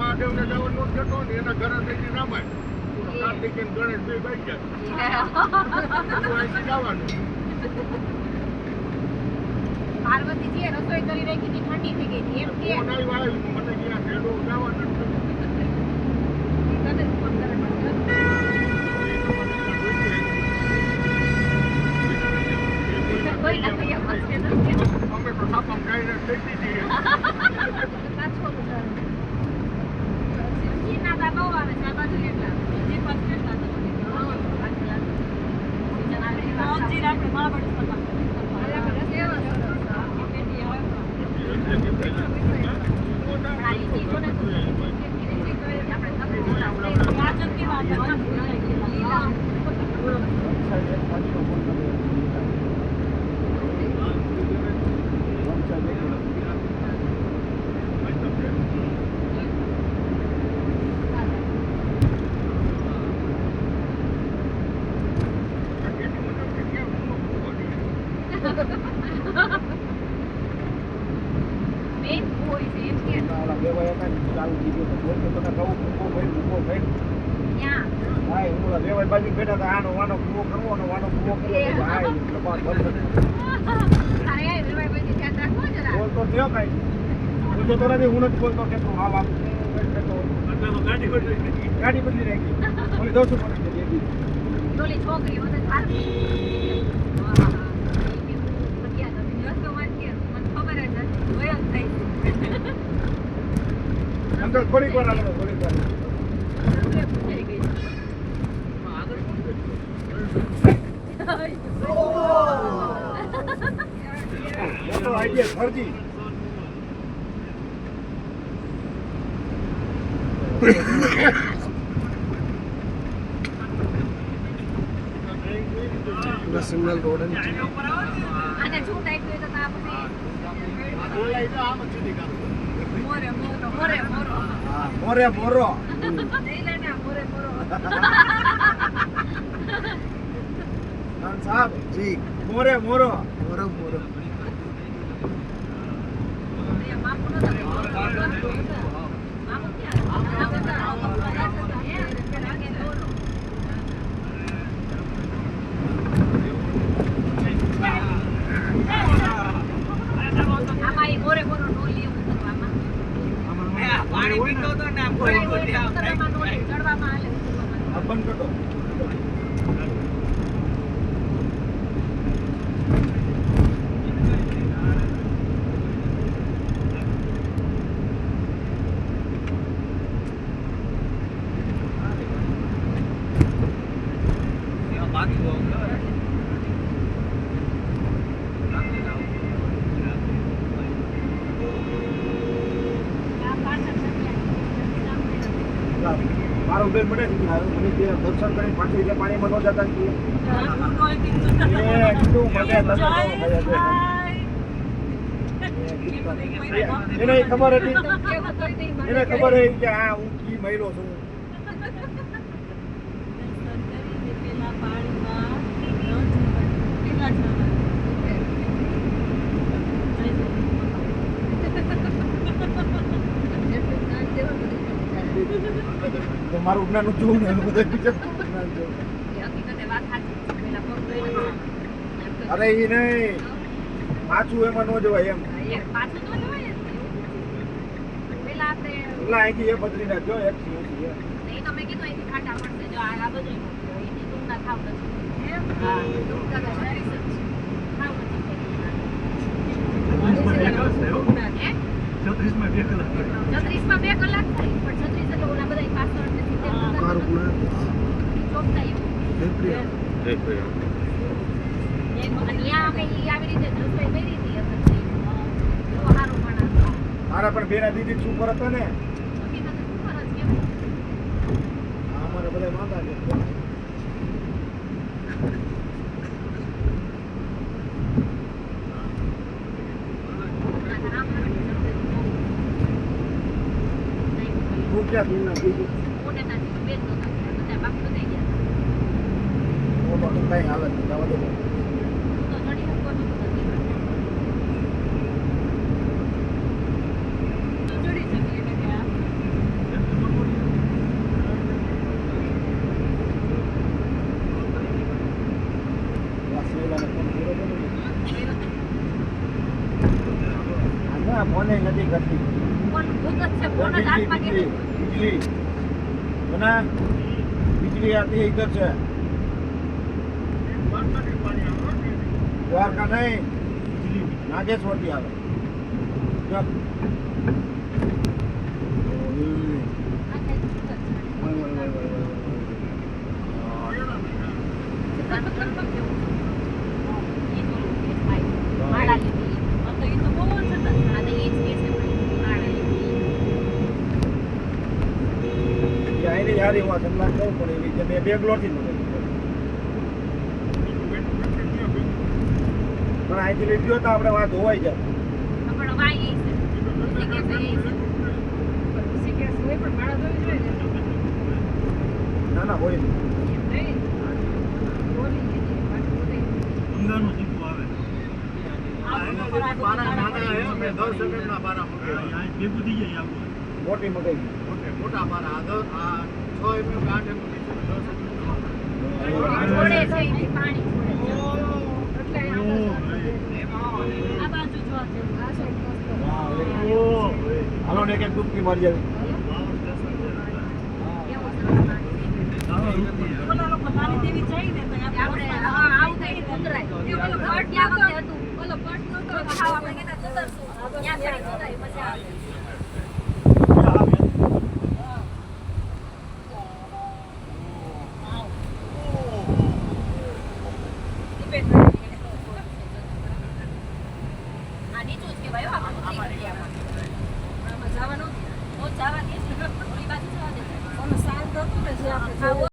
મહાદેવને જવાનું જતો ને એના ઘરે થઈ રામાય કાર્તિક અને ગણેશ બે ભાઈ ગયા જવાનું પાર્વતીજી રસોઈ કરી રહી હતી ઠંડી થઈ ગઈ હતી એમ કે મને ત્યાં ભેડો જવાનું અમે તો સાપમ ખાઈને થઈ દીધી ગાડી બદલી રાખી ઓલી 200 છોકરી અંકલ થોડીક વાર આગળ થોડીક વાર મોટો આઈડિયા ફરજી સિગ્નલ રોડ અને છૂટ આવી તો આપણે બોલાઈ તો આમ સીધી કામ મોરે મોરો નહીં લેને મોરે સાહેબ જી મોરો મોરો મારો બેન મને મને દર્શન કરી પાછી જે પાણીમાં ન જતા એને ખબર હતી એને ખબર હતી કે આ હું કી મહિલો છું મારું જ્ઞાન જોવું ને બધા બીજા અરે એ નહીં પાછું એમાં ન જવાય એમ અહીંથી એ બદલી નાખજો એક તમે કીધું અહીંથી ખાટા પડશે જો આ બધું ના ખાવ છત્રીસમાં 2 કલાક થાય પણ 36 એટલે ઓલા બધા પાછળ મારા પણ બેના દીદી સુપર હતા ને હું ક્યાં પીના બીજું મોટે તાથી તો બેન નહોતા ગયા. બધા બાકી બધા ગયા. ઓલો તો કઈ હાલત નહીં જવા દે હું તો ચડી શકતો નહોતો નથી. તો ચડી શકીએ એટલે કે આ વાસેલાને ફોન કર્યો તો આના ફોને નથી કરતી કોણ ભૂત જ છે કોણ જ હાથમાં કે बिजली बना बिजली आती है इधर से द्वारका नहीं नागेश्वर की आवे जब આઈને યાર એવા સલાહ કહું પણ એવી જે મેં બેંગ્લોરથી મંગાવી પણ અહીંથી લઈ ગયો તો આપણે વાત હોવાઈ જાય ના ના હોય નહીં. મોટી મગાઈ મોટા પારા આગળ આ 6 mm 8 mm હાલો ને એક ડૂબકી મારી જાય જવાનું જવા દે ઓલી બાજુ જવા દે.